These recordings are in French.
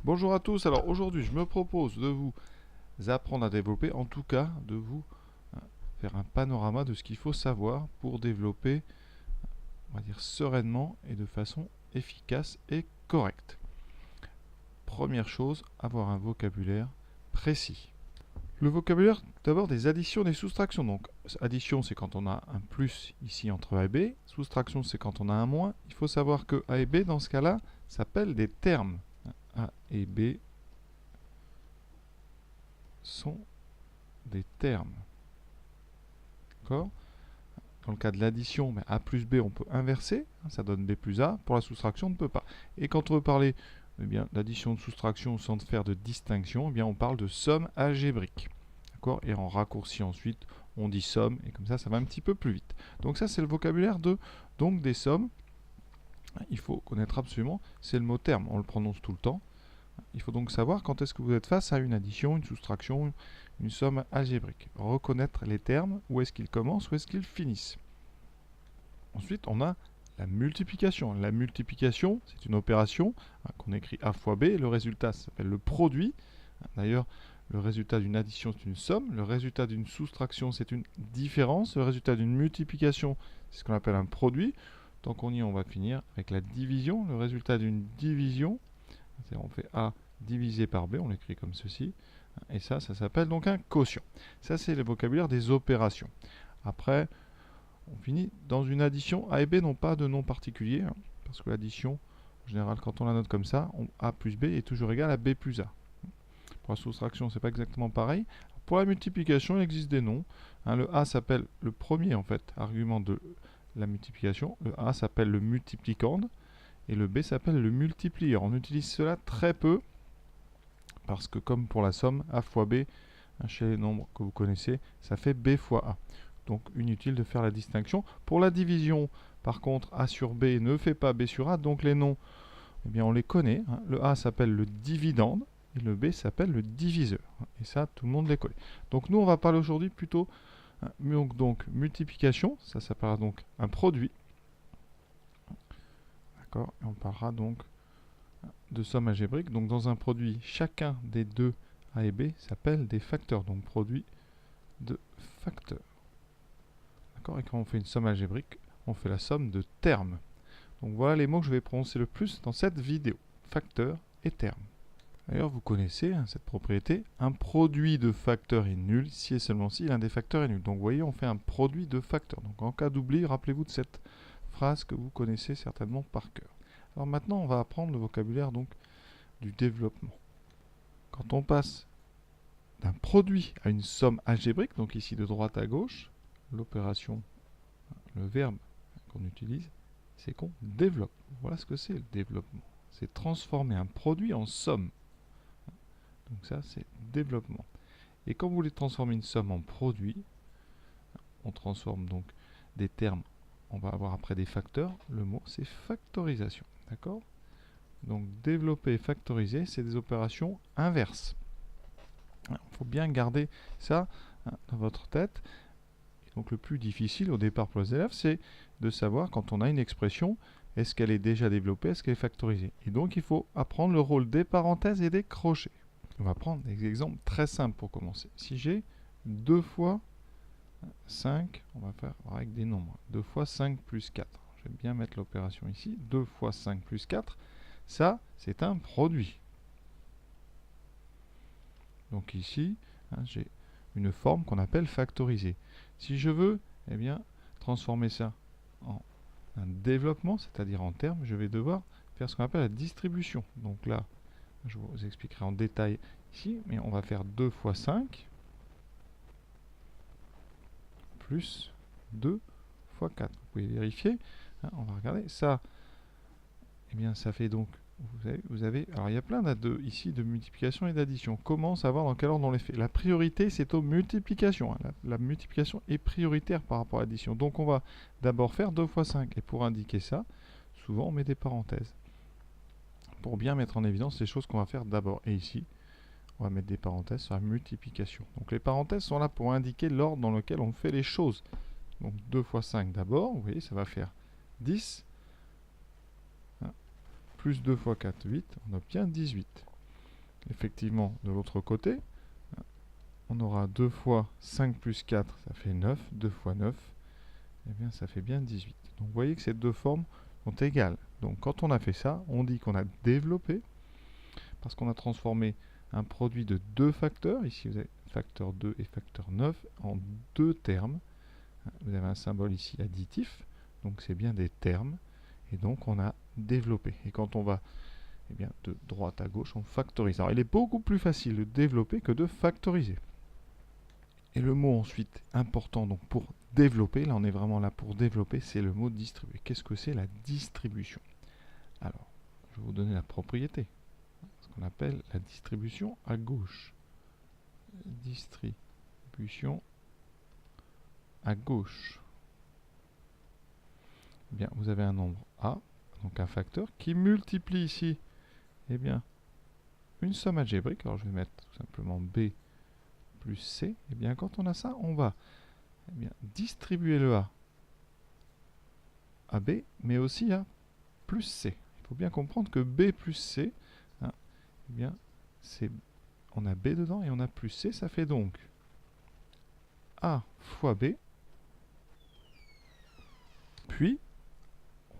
Bonjour à tous, alors aujourd'hui je me propose de vous apprendre à développer, en tout cas de vous faire un panorama de ce qu'il faut savoir pour développer, on va dire sereinement et de façon efficace et correcte. Première chose, avoir un vocabulaire précis. Le vocabulaire d'abord des additions et des soustractions. Donc addition c'est quand on a un plus ici entre A et B, soustraction c'est quand on a un moins. Il faut savoir que A et B dans ce cas-là s'appellent des termes. A et B sont des termes. D'accord? Dans le cas de l'addition, A plus B, on peut inverser, ça donne B plus A. Pour la soustraction, on ne peut pas. Et quand on veut parler d'addition de soustraction sans faire de distinction, on parle de somme algébrique. D'accord? Et en raccourci ensuite, on dit somme, et comme ça va un petit peu plus vite. Donc ça, c'est le vocabulaire donc des sommes. Il faut connaître absolument, c'est le mot terme, on le prononce tout le temps. Il faut donc savoir quand est-ce que vous êtes face à une addition, une soustraction, une somme algébrique. Reconnaître les termes, où est-ce qu'ils commencent, où est-ce qu'ils finissent. Ensuite, on a la multiplication. La multiplication, c'est une opération qu'on écrit A fois B. Le résultat s'appelle le produit. D'ailleurs, le résultat d'une addition, c'est une somme. Le résultat d'une soustraction, c'est une différence. Le résultat d'une multiplication, c'est ce qu'on appelle un produit. Tant qu'on y est, on va finir avec la division. Le résultat d'une division, on fait A divisé par B, on l'écrit comme ceci. Et ça s'appelle donc un quotient. Ça, c'est le vocabulaire des opérations. Après, on finit dans une addition. A et B n'ont pas de nom particulier, parce que l'addition, en général, quand on la note comme ça, A plus B est toujours égal à B plus A. Pour la soustraction, c'est pas exactement pareil. Pour la multiplication, il existe des noms. Le A s'appelle le premier, en fait, argument de la multiplication. Le A s'appelle le multiplicande. Et le B s'appelle le multiplieur. On utilise cela très peu, parce que comme pour la somme, A fois B, chez les nombres que vous connaissez, ça fait B fois A. Donc inutile de faire la distinction. Pour la division, par contre, A sur B ne fait pas B sur A, donc les noms, on les connaît. Le A s'appelle le dividende, et le B s'appelle le diviseur. Et ça, tout le monde les connaît. Donc nous, on va parler aujourd'hui plutôt, donc multiplication, ça s'appellera donc un produit. D'accord? Et on parlera donc de somme algébrique. Donc dans un produit, chacun des deux A et B s'appelle des facteurs. Donc produit de facteurs. D'accord? Et quand on fait une somme algébrique, on fait la somme de termes. Donc voilà les mots que je vais prononcer le plus dans cette vidéo. Facteurs et termes. D'ailleurs, vous connaissez cette propriété. Un produit de facteurs est nul si et seulement si l'un des facteurs est nul. Donc vous voyez, on fait un produit de facteurs. Donc en cas d'oubli, rappelez-vous de cette phrase que vous connaissez certainement par cœur. Alors maintenant, on va apprendre le vocabulaire donc du développement. Quand on passe d'un produit à une somme algébrique, donc ici de droite à gauche, l'opération, le verbe qu'on utilise, c'est qu'on développe. Voilà ce que c'est le développement. C'est transformer un produit en somme. Donc ça, c'est développement. Et quand vous voulez transformer une somme en produit, on transforme donc des termes. On va avoir après des facteurs. Le mot, c'est factorisation. D'accord? Donc développer et factoriser, c'est des opérations inverses. Il faut bien garder ça dans votre tête. Et donc le plus difficile au départ pour les élèves, c'est de savoir quand on a une expression, est-ce qu'elle est déjà développée, est-ce qu'elle est factorisée. Et donc il faut apprendre le rôle des parenthèses et des crochets. On va prendre des exemples très simples pour commencer. Si j'ai 2 fois 5, on va faire avec des nombres. 2 fois 5 plus 4. Je vais bien mettre l'opération ici. 2 fois 5 plus 4. Ça, c'est un produit. Donc ici, j'ai une forme qu'on appelle factorisée. Si je veux, transformer ça en un développement, c'est-à-dire en termes, je vais devoir faire ce qu'on appelle la distribution. Donc là, je vous expliquerai en détail ici, mais on va faire 2 fois 5 plus 2 fois 4. Vous pouvez vérifier. On va regarder. Ça, ça fait donc, vous avez alors il y a plein ici de multiplication et d'addition. Comment savoir dans quel ordre on les fait? La priorité, c'est aux multiplications. La multiplication est prioritaire par rapport à l'addition. Donc on va d'abord faire 2 fois 5. Et pour indiquer ça, souvent on met des parenthèses. Pour bien mettre en évidence les choses qu'on va faire d'abord. Et ici, on va mettre des parenthèses sur la multiplication. Donc les parenthèses sont là pour indiquer l'ordre dans lequel on fait les choses. Donc 2 fois 5 d'abord, vous voyez, ça va faire 10. Plus 2 fois 4, 8, on obtient 18. effectivement de l'autre côté, on aura 2 fois 5 plus 4, ça fait 9. 2 fois 9, eh bien ça fait bien 18. Donc vous voyez que ces deux formes sont égales. Donc quand on a fait ça, on dit qu'on a développé, parce qu'on a transformé un produit de deux facteurs, ici vous avez facteur 2 et facteur 9, en deux termes. Vous avez un symbole ici additif, donc c'est bien des termes, et donc on a développé. Et quand on va de droite à gauche, on factorise. Alors il est beaucoup plus facile de développer que de factoriser. Et le mot ensuite important donc pour développer, là on est vraiment là pour développer, c'est le mot distribuer. Qu'est-ce que c'est la distribution? Alors, je vais vous donner la propriété, ce qu'on appelle la distribution à gauche. Distribution à gauche. Eh bien, vous avez un nombre A, donc un facteur, qui multiplie ici une somme algébrique. Alors je vais mettre tout simplement B plus C. Et bien quand on a ça, on va distribuer le A à B, mais aussi à plus C. Il faut bien comprendre que B plus C, on a B dedans et on a plus C, ça fait donc A fois B, puis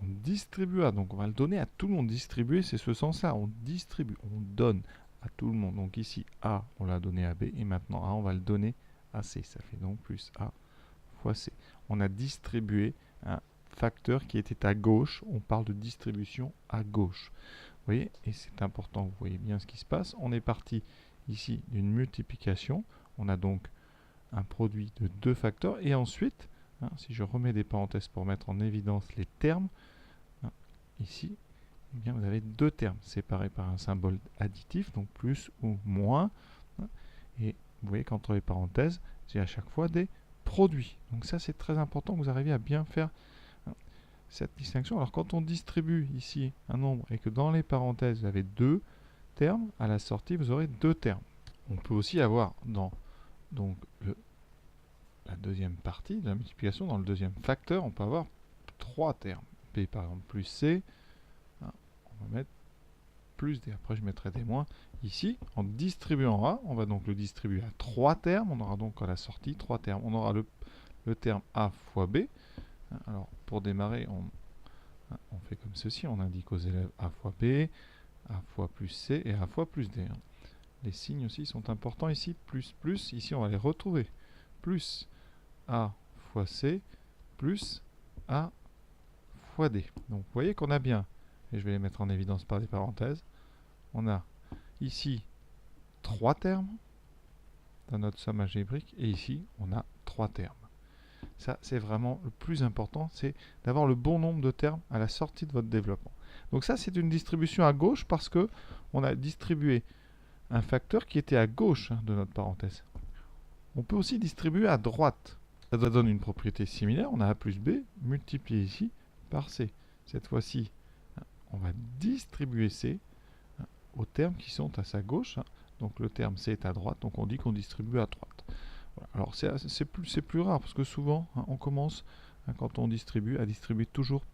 on distribue A, donc on va le donner à tout le monde. Distribuer, c'est ce sens-là, on distribue, on donne à tout le monde. Donc ici, A, on l'a donné à B, et maintenant A, on va le donner à C. Ça fait donc plus A fois C. On a distribué un facteur qui était à gauche, on parle de distribution à gauche. Vous voyez, et c'est important, vous voyez bien ce qui se passe. On est parti ici d'une multiplication, on a donc un produit de deux facteurs, et ensuite, si je remets des parenthèses pour mettre en évidence les termes, ici, vous avez deux termes séparés par un symbole additif, donc plus ou moins. Et vous voyez qu'entre les parenthèses, j'ai à chaque fois des produits. Donc ça, c'est très important que vous arriviez à bien faire cette distinction. Alors quand on distribue ici un nombre et que dans les parenthèses, vous avez deux termes, à la sortie, vous aurez deux termes. On peut aussi avoir dans la deuxième partie de la multiplication, dans le deuxième facteur, on peut avoir trois termes. B par exemple plus C, on va mettre plus D. Après je mettrai des moins. Ici, en distribuant A, on va donc le distribuer à trois termes. On aura donc à la sortie trois termes. On aura le terme A fois B. Alors pour démarrer, on fait comme ceci. On indique aux élèves A fois B, A fois plus C et A fois plus D. Les signes aussi sont importants ici. Plus, plus. Ici, on va les retrouver. Plus A fois C, plus A fois D. Donc vous voyez qu'on a bien, et je vais les mettre en évidence par des parenthèses, on a ici trois termes dans notre somme algébrique, et ici on a trois termes. Ça, c'est vraiment le plus important, c'est d'avoir le bon nombre de termes à la sortie de votre développement. Donc ça, c'est une distribution à gauche parce que on a distribué un facteur qui était à gauche de notre parenthèse. On peut aussi distribuer à droite. Ça donne une propriété similaire. On a A plus B multiplié ici par C. Cette fois-ci, on va distribuer C aux termes qui sont à sa gauche. Donc le terme C est à droite, donc on dit qu'on distribue à droite. Voilà. Alors c'est plus rare parce que souvent on commence, quand on distribue, à distribuer toujours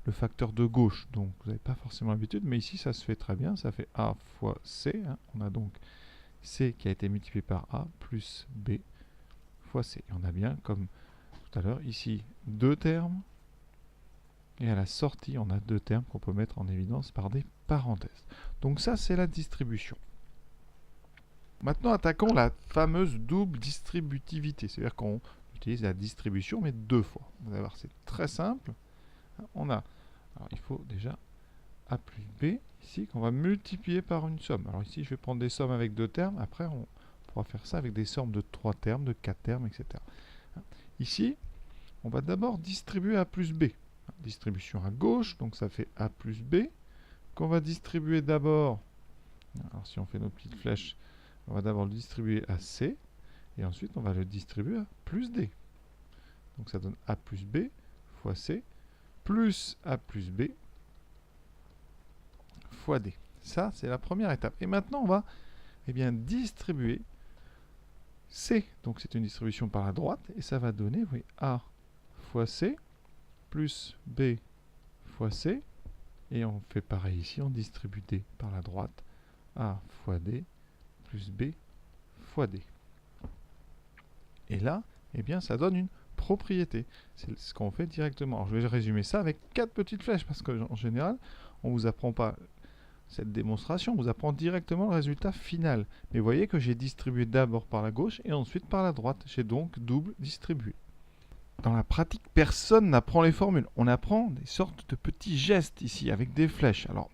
le facteur de gauche. Donc vous n'avez pas forcément l'habitude, mais ici ça se fait très bien. Ça fait A fois C. On a donc C qui a été multiplié par A plus B fois C. Et on a bien, comme tout à l'heure, ici deux termes. Et à la sortie, on a deux termes qu'on peut mettre en évidence par des parenthèses. Donc ça, c'est la distribution. Maintenant, attaquons la fameuse double distributivité. C'est-à-dire qu'on utilise la distribution, mais deux fois. Vous allez voir, c'est très simple. On a, alors il faut déjà A plus B, ici, qu'on va multiplier par une somme. Alors ici, je vais prendre des sommes avec deux termes. Après, on pourra faire ça avec des sommes de 3 termes, de 4 termes, etc. Ici, on va d'abord distribuer A plus B. Distribution à gauche, donc ça fait A plus B, qu'on va distribuer d'abord, alors si on fait nos petites flèches, on va d'abord le distribuer à C, et ensuite on va le distribuer à plus D. Donc ça donne A plus B fois C, plus A plus B fois D. Ça, c'est la première étape. Et maintenant, on va distribuer C. Donc c'est une distribution par la droite, et ça va donner A fois C, plus B fois C, et on fait pareil ici, on distribue D par la droite, A fois D plus B fois D. Et là, eh bien, ça donne une propriété. C'est ce qu'on fait directement. Alors, je vais résumer ça avec 4 petites flèches, parce qu'en général, on ne vous apprend pas cette démonstration, on vous apprend directement le résultat final. Mais vous voyez que j'ai distribué d'abord par la gauche et ensuite par la droite. J'ai donc double distribué. Dans la pratique, personne n'apprend les formules. On apprend des sortes de petits gestes ici, avec des flèches. Alors,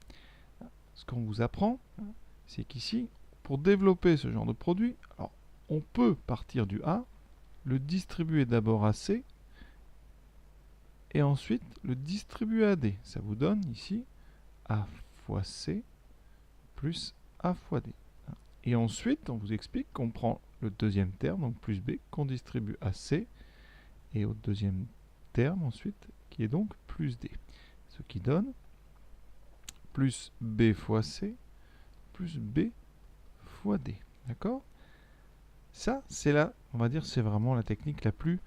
ce qu'on vous apprend, c'est qu'ici, pour développer ce genre de produit, alors, on peut partir du A, le distribuer d'abord à C, et ensuite le distribuer à D. Ça vous donne ici A fois C plus A fois D. Et ensuite, on vous explique qu'on prend le deuxième terme, donc plus B, qu'on distribue à C, et au deuxième terme ensuite, qui est donc plus D. Ce qui donne plus B fois C, plus B fois D. D'accord? Ça, c'est là, on va dire, c'est vraiment la technique la plus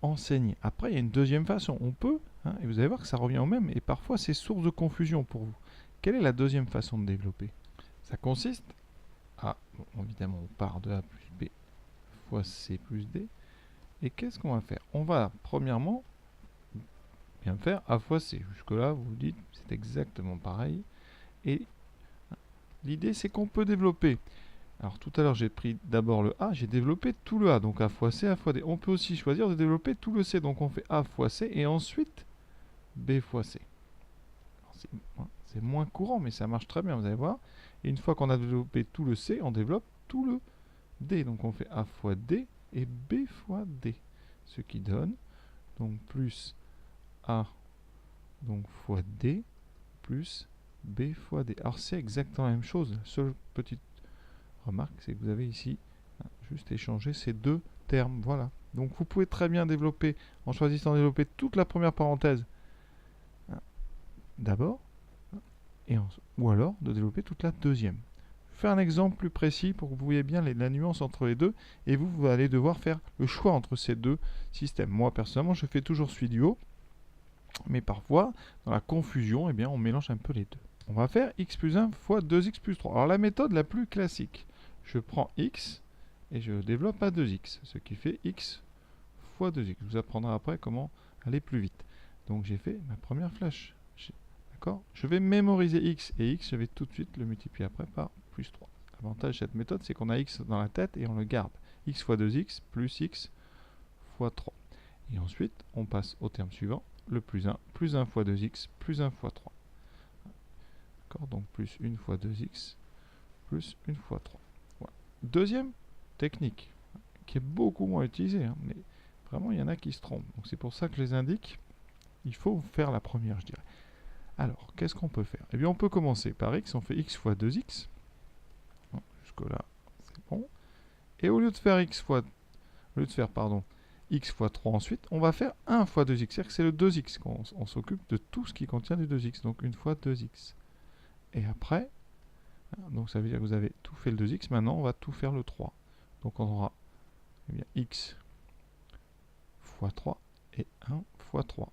enseignée. Après, il y a une deuxième façon. On peut, et vous allez voir que ça revient au même, et parfois c'est source de confusion pour vous. Quelle est la deuxième façon de développer? Ça consiste à, bon, évidemment, on part de A plus B fois C plus D. Et qu'est-ce qu'on va faire? On va, premièrement, bien faire A fois C. Jusque-là, vous vous dites, c'est exactement pareil. Et l'idée, c'est qu'on peut développer. Alors, tout à l'heure, j'ai pris d'abord le A, j'ai développé tout le A. Donc, A fois C, A fois D. On peut aussi choisir de développer tout le C. Donc, on fait A fois C et ensuite B fois C. C'est moins courant, mais ça marche très bien, vous allez voir. Et une fois qu'on a développé tout le C, on développe tout le D. Donc, on fait A fois D et B fois D. Ce qui donne donc plus A donc fois D plus B fois D. Alors c'est exactement la même chose. La seule petite remarque, c'est que vous avez ici juste échangé ces deux termes. Voilà. Donc vous pouvez très bien développer, en choisissant de développer toute la première parenthèse d'abord, ou alors de développer toute la deuxième. Je vais faire un exemple plus précis pour que vous voyez bien la nuance entre les deux, et vous allez devoir faire le choix entre ces deux systèmes. Moi, personnellement, je fais toujours celui du haut, mais parfois, dans la confusion, eh bien, on mélange un peu les deux. On va faire x plus 1 fois 2x plus 3. Alors, la méthode la plus classique, je prends x et je le développe à 2x, ce qui fait x fois 2x. Je vous apprendrai après comment aller plus vite. Donc, j'ai fait ma première flèche. D'accord? Je vais mémoriser x et x, je vais tout de suite le multiplier après par plus 3. L'avantage de cette méthode, c'est qu'on a x dans la tête et on le garde. X fois 2x plus x fois 3. Et ensuite, on passe au terme suivant, le plus 1 fois 2x plus 1 fois 3. D'accord? Donc plus 1 fois 2x plus 1 fois 3. Voilà. Deuxième technique, qui est beaucoup moins utilisée, mais vraiment il y en a qui se trompent. Donc c'est pour ça que je les indique. Il faut faire la première, je dirais. Alors, qu'est-ce qu'on peut faire? Eh bien, on peut commencer par x, on fait x fois 2x. Jusque-là, c'est bon. Et au lieu de faire x fois 3 ensuite, on va faire 1 fois 2x. C'est-à-dire que c'est le 2x. On s'occupe de tout ce qui contient du 2x. Donc, 1 fois 2x. Et après, donc ça veut dire que vous avez tout fait le 2x. Maintenant, on va tout faire le 3. Donc, on aura x fois 3 et 1 fois 3.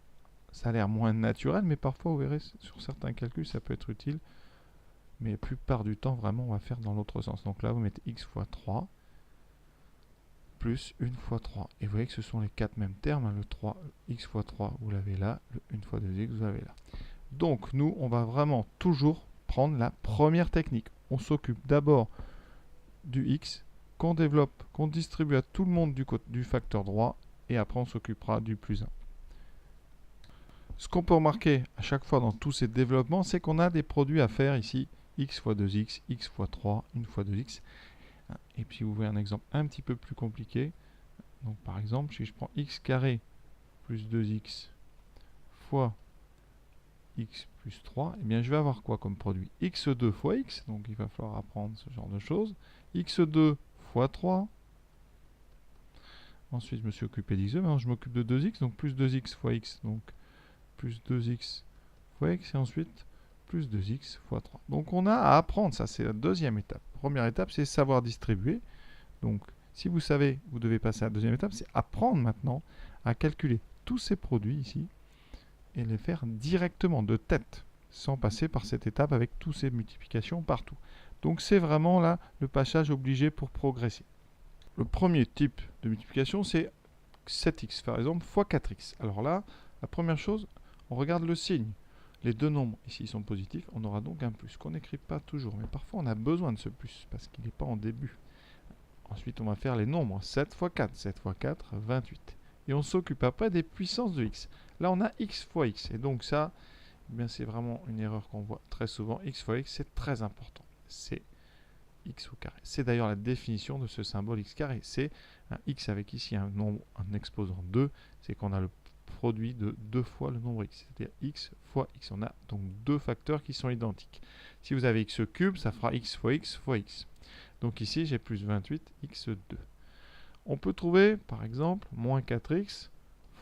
Ça a l'air moins naturel, mais parfois, vous verrez, sur certains calculs, ça peut être utile. Mais la plupart du temps, vraiment, on va faire dans l'autre sens. Donc là, vous mettez x fois 3 plus 1 fois 3. Et vous voyez que ce sont les 4 mêmes termes. Le 3, x fois 3, vous l'avez là. Le 1 fois 2x, vous l'avez là. Donc, nous, on va vraiment toujours prendre la première technique. On s'occupe d'abord du x, qu'on développe, qu'on distribue à tout le monde du facteur droit. Et après, on s'occupera du plus 1. Ce qu'on peut remarquer à chaque fois dans tous ces développements, c'est qu'on a des produits à faire ici, x fois 2x, x fois 3, 1 fois 2x. Et puis vous voyez un exemple un petit peu plus compliqué. Donc par exemple, si je prends x carré plus 2x fois x plus 3, eh bien je vais avoir quoi comme produit? x2 fois x, donc il va falloir apprendre ce genre de choses. x2 fois 3. Ensuite, je me suis occupé d'x2, maintenant je m'occupe de 2x, donc plus 2x fois x, donc plus 2x fois x, et ensuite plus 2x fois 3. Donc on a à apprendre, ça c'est la deuxième étape. Première étape, c'est savoir distribuer. Donc si vous savez, vous devez passer à la deuxième étape, c'est apprendre maintenant à calculer tous ces produits ici et les faire directement de tête, sans passer par cette étape avec toutes ces multiplications partout. Donc c'est vraiment là le passage obligé pour progresser. Le premier type de multiplication, c'est 7x, par exemple, fois 4x. Alors là, la première chose, on regarde le signe. Les deux nombres ici sont positifs, on aura donc un plus, qu'on n'écrit pas toujours. Mais parfois, on a besoin de ce plus, parce qu'il n'est pas en début. Ensuite, on va faire les nombres. 7 fois 4, 7 fois 4, 28. Et on s'occupe après des puissances de x. Là, on a x fois x. Et donc ça, eh bien, c'est vraiment une erreur qu'on voit très souvent. X fois x, c'est très important. C'est x au carré. C'est d'ailleurs la définition de ce symbole x carré. C'est un x avec ici un nombre, un exposant 2. C'est qu'on a le produit de 2 fois le nombre x. C'est-à-dire x fois x. On a donc deux facteurs qui sont identiques. Si vous avez x cube, ça fera x fois x fois x. Donc ici, j'ai plus 28 x2. On peut trouver, par exemple, moins 4x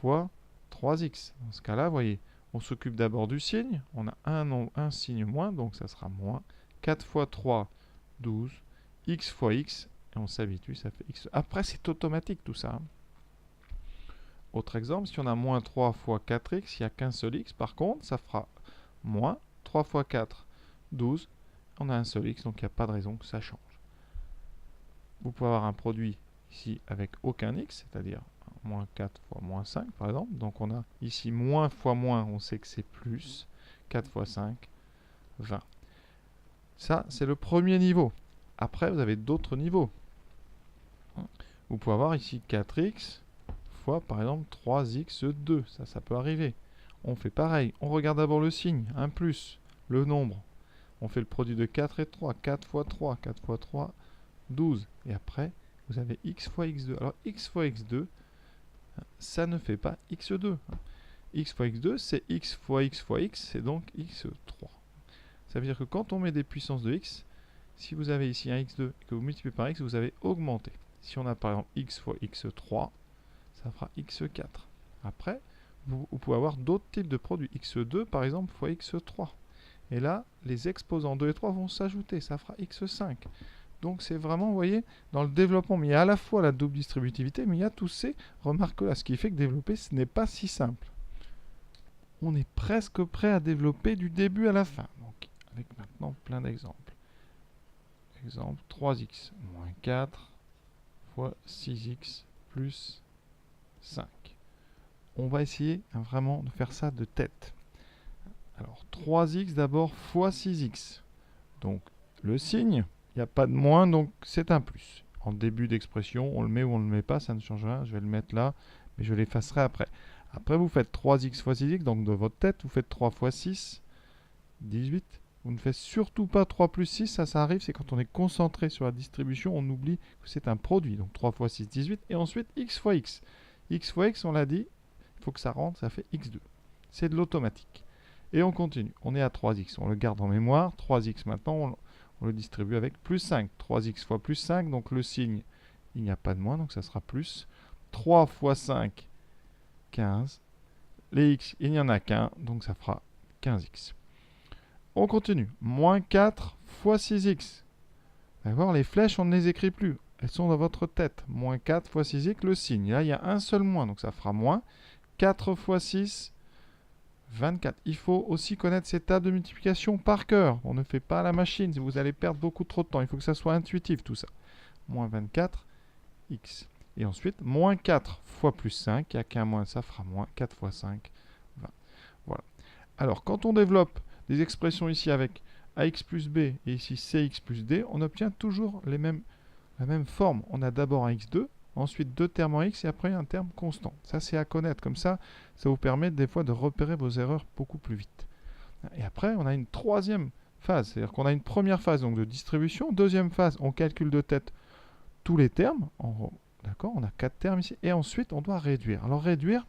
fois 3x. Dans ce cas-là, vous voyez, on s'occupe d'abord du signe. On a un signe moins, donc ça sera moins. 4 fois 3, 12. X fois x, et on s'habitue, ça fait x. Après, c'est automatique tout ça. Autre exemple, si on a moins 3 fois 4x, il n'y a qu'un seul x. Par contre, ça fera moins 3 fois 4, 12. On a un seul x, donc il n'y a pas de raison que ça change. Vous pouvez avoir un produit ici avec aucun x, c'est-à-dire moins 4 fois moins 5 par exemple. Donc on a ici moins fois moins, on sait que c'est plus. 4 fois 5, 20. Ça, c'est le premier niveau. Après, vous avez d'autres niveaux. Vous pouvez avoir ici 4x fois par exemple 3x2. Ça peut arriver. On fait pareil. On regarde d'abord le signe, un plus, le nombre. On fait le produit de 4 et 3. 4 fois 3, 4 fois 3, 12. Et après, vous avez x fois x2. Alors, x fois x2, ça ne fait pas x2. X fois x2, c'est x fois x fois x, c'est donc x3. Ça veut dire que quand on met des puissances de x, si vous avez ici un x2 et que vous multipliez par x, vous avez augmenté. Si on a par exemple x fois x3, ça fera x4. Après, vous pouvez avoir d'autres types de produits. x2 par exemple fois x3. Et là, les exposants 2 et 3 vont s'ajouter, ça fera x5. Donc c'est vraiment, vous voyez, dans le développement, mais il y a à la fois la double distributivité, mais il y a tous ces remarques-là, ce qui fait que développer, ce n'est pas si simple. On est presque prêt à développer du début à la fin. Donc, avec maintenant plein d'exemples. Exemple 3x moins 4 fois 6x plus 5. On va essayer vraiment de faire ça de tête. Alors 3x d'abord fois 6x. Donc le signe, il n'y a pas de moins, donc c'est un plus. En début d'expression, on le met ou on ne le met pas, ça ne change rien. Je vais le mettre là, mais je l'effacerai après. Après, vous faites 3x fois 6x, donc de votre tête, vous faites 3 fois 6, 18. Vous ne faites surtout pas 3 plus 6, ça arrive, c'est quand on est concentré sur la distribution, on oublie que c'est un produit. Donc 3 fois 6, 18, et ensuite x fois x. X fois x, on l'a dit, il faut que ça rentre, ça fait x2. C'est de l'automatique. Et on continue, on est à 3x, on le garde en mémoire. 3x maintenant, on le distribue avec plus 5. 3x fois plus 5, donc le signe, il n'y a pas de moins, donc ça sera plus. 3 fois 5, 15. Les x, il n'y en a qu'un, donc ça fera 15x. On continue. Moins 4 fois 6x. D'accord, les flèches, on ne les écrit plus. Elles sont dans votre tête. Moins 4 fois 6x, le signe. Là, il y a un seul moins, donc ça fera moins. 4 fois 6, 24. Il faut aussi connaître ces tables de multiplication par cœur. On ne fait pas à la machine, vous allez perdre beaucoup trop de temps. Il faut que ça soit intuitif, tout ça. Moins 24, x. Et ensuite, moins 4 fois plus 5. Il n'y a qu'un moins, ça fera moins. 4 fois 5, 20. Voilà. Alors, quand on développe des expressions ici avec ax plus b et ici cx plus d, on obtient toujours la même forme. On a d'abord un x2, ensuite deux termes en x et après un terme constant. Ça, c'est à connaître. Comme ça vous permet des fois de repérer vos erreurs beaucoup plus vite. Et après, on a une troisième phase. C'est-à-dire qu'on a une première phase donc, de distribution. Deuxième phase, on calcule de tête tous les termes. D'accord, on a 4 termes ici. Et ensuite, on doit réduire. Alors, réduire,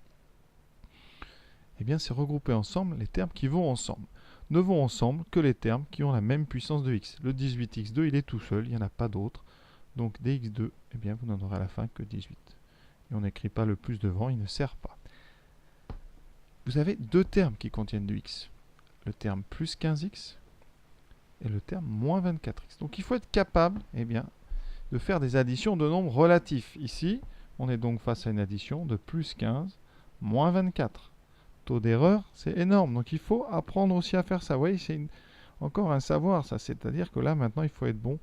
eh bien, c'est regrouper ensemble les termes qui vont ensemble. Ne vont ensemble que les termes qui ont la même puissance de x. Le 18x2, il est tout seul, il n'y en a pas d'autre. Donc dx2, eh bien, vous n'en aurez à la fin que 18. Et on n'écrit pas le plus devant, il ne sert pas. Vous avez deux termes qui contiennent du x. Le terme plus 15x et le terme moins 24x. Donc il faut être capable eh bien, de faire des additions de nombres relatifs. Ici, on est donc face à une addition de plus 15, moins 24. Taux d'erreur, c'est énorme. Donc il faut apprendre aussi à faire ça. Vous voyez, encore un savoir, ça. C'est-à-dire que là, maintenant, il faut être bon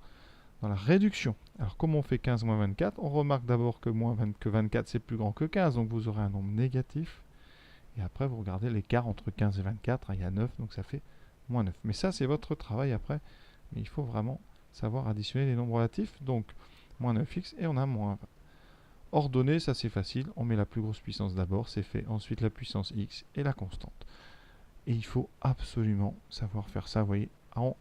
dans la réduction. Alors, comme on fait 15 moins 24, on remarque d'abord que, 24, c'est plus grand que 15. Donc, vous aurez un nombre négatif. Et après, vous regardez l'écart entre 15 et 24. Il y a 9, donc ça fait moins 9. Mais ça, c'est votre travail après. Mais il faut vraiment savoir additionner les nombres relatifs. Donc, moins 9x et on a moins 20. Ordonnée, ça c'est facile. On met la plus grosse puissance d'abord, c'est fait. Ensuite, la puissance x et la constante. Et il faut absolument savoir faire ça, vous voyez, en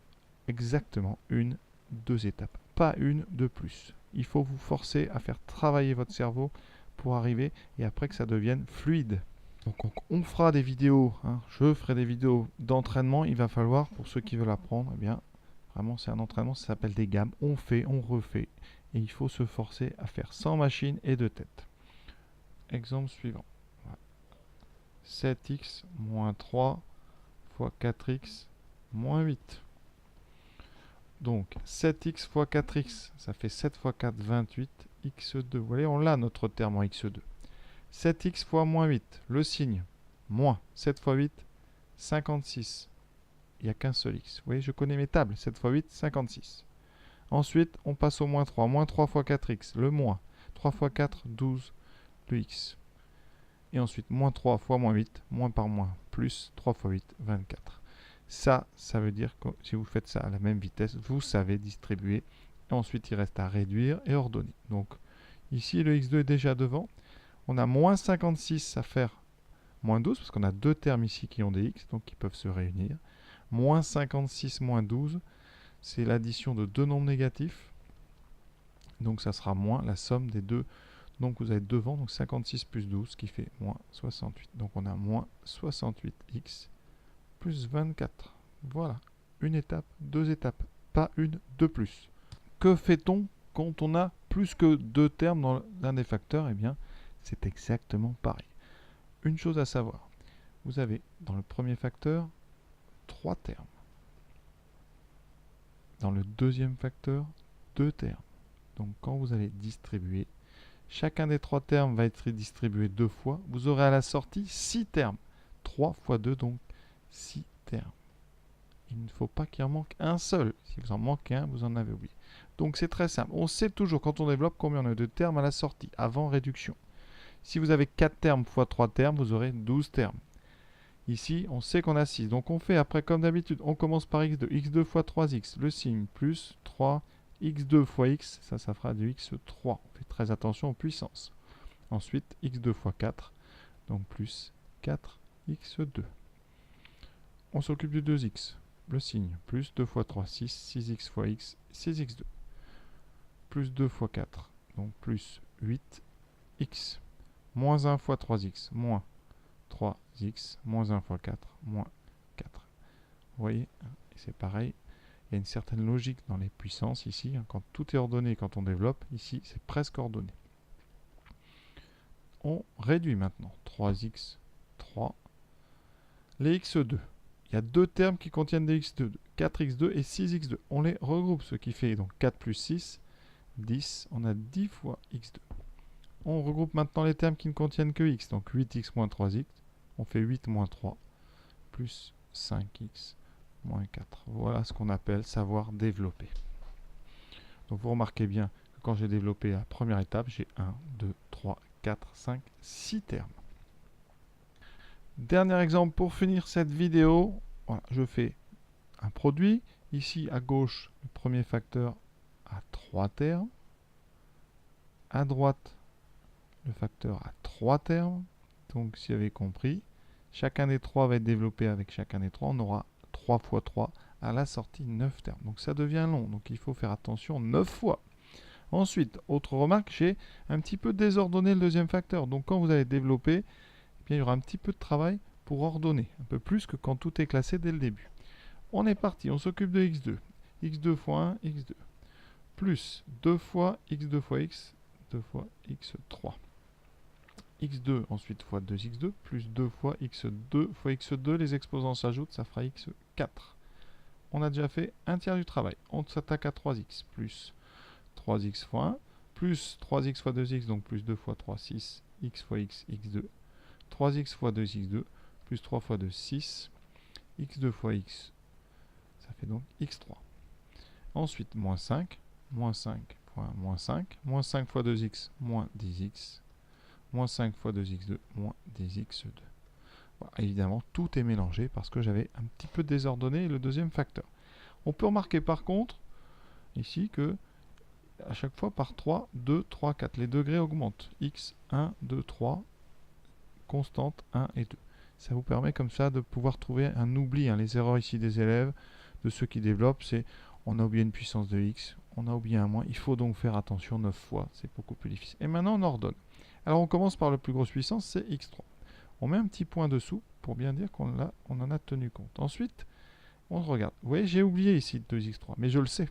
exactement 2 étapes. Pas une de plus. Il faut vous forcer à faire travailler votre cerveau pour arriver et après que ça devienne fluide. Donc on fera des vidéos, hein, je ferai des vidéos d'entraînement. Il va falloir, pour ceux qui veulent apprendre, eh bien, vraiment c'est un entraînement, ça s'appelle des gammes. On fait, on refait. Et il faut se forcer à faire sans machine et de tête. Exemple suivant. Voilà. 7x moins 3 fois 4x moins 8. Donc 7x fois 4x, ça fait 7 fois 4, 28, x2. Vous voyez, on l'a notre terme en x2. 7x fois moins 8, le signe, moins 7 fois 8, 56. Il n'y a qu'un seul x. Vous voyez, je connais mes tables. 7 fois 8, 56. Ensuite, on passe au moins 3. Moins 3 fois 4x, le moins. 3 fois 4, 12, le x. Et ensuite, moins 3 fois moins 8, moins par moins, plus 3 fois 8, 24. Ça veut dire que si vous faites ça à la même vitesse, vous savez distribuer. Et ensuite, il reste à réduire et ordonner. Donc, ici, le x2 est déjà devant. On a moins 56 à faire moins 12, parce qu'on a deux termes ici qui ont des x, donc qui peuvent se réunir. Moins 56 moins 12, c'est l'addition de deux nombres négatifs. Donc ça sera moins la somme des deux. Donc vous avez devant, donc 56 plus 12 qui fait moins 68. Donc on a moins 68x plus 24. Voilà, une étape, deux étapes, pas une de plus. Que fait-on quand on a plus que deux termes dans l'un des facteurs? Eh bien, c'est exactement pareil. Une chose à savoir, vous avez dans le premier facteur 3 termes. Dans le deuxième facteur, 2 termes. Donc quand vous allez distribuer, chacun des 3 termes va être distribué 2 fois. Vous aurez à la sortie 6 termes. 3 fois 2, donc 6 termes. Il ne faut pas qu'il en manque un seul. Si vous en manquez un, vous en avez oublié. Donc c'est très simple. On sait toujours quand on développe combien on a de termes à la sortie, avant réduction. Si vous avez 4 termes fois 3 termes, vous aurez 12 termes. Ici, on sait qu'on a 6. Donc on fait après comme d'habitude, on commence par x2. x2 fois 3x, le signe, plus 3, x2 fois x, ça fera du x3. On fait très attention aux puissances. Ensuite, x2 fois 4, donc plus 4x2. On s'occupe du 2x, le signe, plus 2 fois 3, 6, 6x fois x, 6x2. Plus 2 fois 4, donc plus 8x. Moins 1 fois 3x, moins 3x, moins 1 fois 4, moins 4. Vous voyez, c'est pareil. Il y a une certaine logique dans les puissances ici. Quand tout est ordonné, quand on développe, ici, c'est presque ordonné. On réduit maintenant. 3x, 3. Les x2. Il y a deux termes qui contiennent des x2. 4x2 et 6x2. On les regroupe, ce qui fait donc 4 plus 6, 10. On a 10 fois x2. On regroupe maintenant les termes qui ne contiennent que x. Donc 8x moins 3x. On fait 8 moins 3 plus 5x moins 4. Voilà ce qu'on appelle savoir développer. Donc vous remarquez bien que quand j'ai développé la première étape, j'ai 1, 2, 3, 4, 5, 6 termes. Dernier exemple pour finir cette vidéo. Voilà, je fais un produit. Ici à gauche, le premier facteur a 3 termes. À droite, le facteur a 3 termes. Donc si vous avez compris, chacun des 3 va être développé avec chacun des 3. On aura 3 fois 3 à la sortie 9 termes. Donc ça devient long. Donc il faut faire attention 9 fois. Ensuite, autre remarque, j'ai un petit peu désordonné le deuxième facteur. Donc quand vous allez développer, eh bien, il y aura un petit peu de travail pour ordonner. Un peu plus que quand tout est classé dès le début. On est parti, on s'occupe de x2. x2 fois 1, x2. Plus 2 fois x2 fois x, 2 fois x3. x2 ensuite fois 2x2 plus 2 fois x2 fois x2, les exposants s'ajoutent, ça fera x4. On a déjà fait un tiers du travail. On s'attaque à 3x plus 3x fois 1 plus 3x fois 2x, donc plus 2 fois 3, 6, x fois x, x2. 3x fois 2x2 plus 3 fois 2, 6, x2 fois x, Ça fait donc x3. Ensuite, moins 5 fois moins 5. Moins 5 fois 2x, moins 10x. Moins 5 fois 2x2, moins 10x2. Voilà, évidemment, tout est mélangé parce que j'avais un petit peu désordonné le deuxième facteur. On peut remarquer par contre, ici, que à chaque fois par 3, 2, 3, 4. Les degrés augmentent. X, 1, 2, 3, constante 1 et 2. Ça vous permet comme ça de pouvoir trouver un oubli. Les erreurs ici des élèves, de ceux qui développent, c'est on a oublié une puissance de x, on a oublié un moins. Il faut donc faire attention 9 fois, c'est beaucoup plus difficile. Et maintenant on ordonne. Alors on commence par la plus grosse puissance, c'est x3. On met un petit point dessous pour bien dire qu'on en a tenu compte. Ensuite, on regarde. Vous voyez, j'ai oublié ici 2x3, mais je le sais.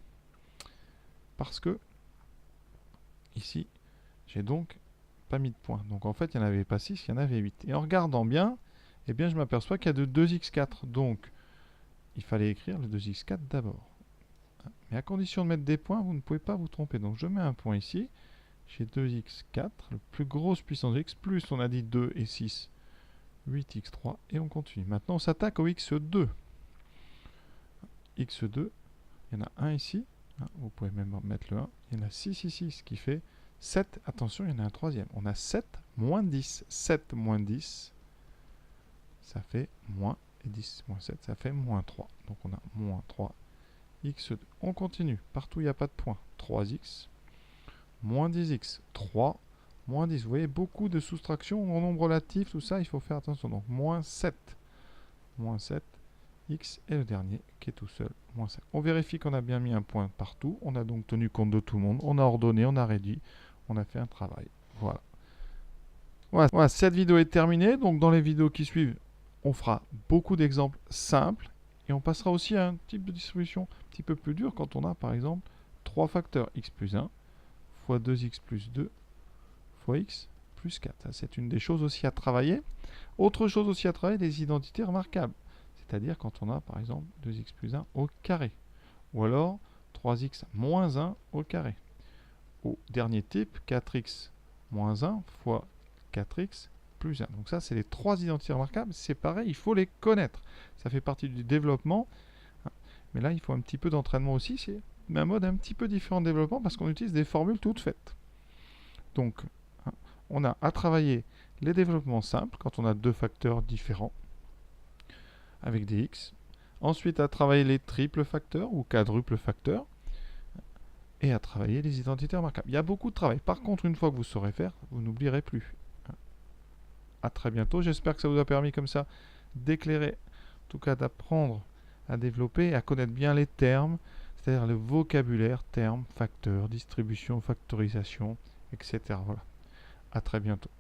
Parce que ici, j'ai donc pas mis de point. Donc en fait, il n'y en avait pas 6, il y en avait 8. Et en regardant bien, eh bien, je m'aperçois qu'il y a de 2x4. Donc, il fallait écrire le 2x4 d'abord. Mais à condition de mettre des points, vous ne pouvez pas vous tromper. Donc je mets un point ici. J'ai 2x4, la plus grosse puissance de x, plus on a dit 2 et 6, 8x3. Et on continue. Maintenant, on s'attaque au x2. x2, il y en a un ici. Vous pouvez même mettre le 1. Il y en a 6 ici, ce qui fait 7. Attention, il y en a un troisième. On a 7 moins 10. 7 moins 10, ça fait moins. Et 10 moins 7, ça fait moins 3. Donc on a moins 3 x2. On continue. Partout, il n'y a pas de point. 3x. Moins 10x. 3. Moins 10. Vous voyez, beaucoup de soustractions en nombre relatif. Tout ça, il faut faire attention. Donc, moins 7. Moins 7. X est le dernier qui est tout seul. Moins 7. On vérifie qu'on a bien mis un point partout. On a donc tenu compte de tout le monde. On a ordonné, on a réduit. On a fait un travail. Voilà. Voilà, cette vidéo est terminée. Donc, dans les vidéos qui suivent, on fera beaucoup d'exemples simples. Et on passera aussi à un type de distribution un petit peu plus dur quand on a, par exemple, 3 facteurs x plus 1 fois 2x plus 2 fois x plus 4. Ça, c'est une des choses aussi à travailler. Autre chose aussi à travailler, les identités remarquables. C'est-à-dire quand on a, par exemple, 2x plus 1 au carré. Ou alors 3x moins 1 au carré. Au dernier type, 4x moins 1 fois 4x plus 1. Donc ça, c'est les 3 identités remarquables. C'est pareil, il faut les connaître. Ça fait partie du développement. Mais là, il faut un petit peu d'entraînement aussi. C'est un mode un petit peu différent de développement parce qu'on utilise des formules toutes faites. Donc, on a à travailler les développements simples quand on a deux facteurs différents avec des x. Ensuite, à travailler les triples facteurs ou quadruples facteurs. Et à travailler les identités remarquables. Il y a beaucoup de travail. Par contre, une fois que vous saurez faire, vous n'oublierez plus. À très bientôt. J'espère que ça vous a permis comme ça d'éclairer, en tout cas d'apprendre à développer et à connaître bien les termes, c'est-à-dire le vocabulaire, termes, facteurs, distribution, factorisation, etc. Voilà. À très bientôt.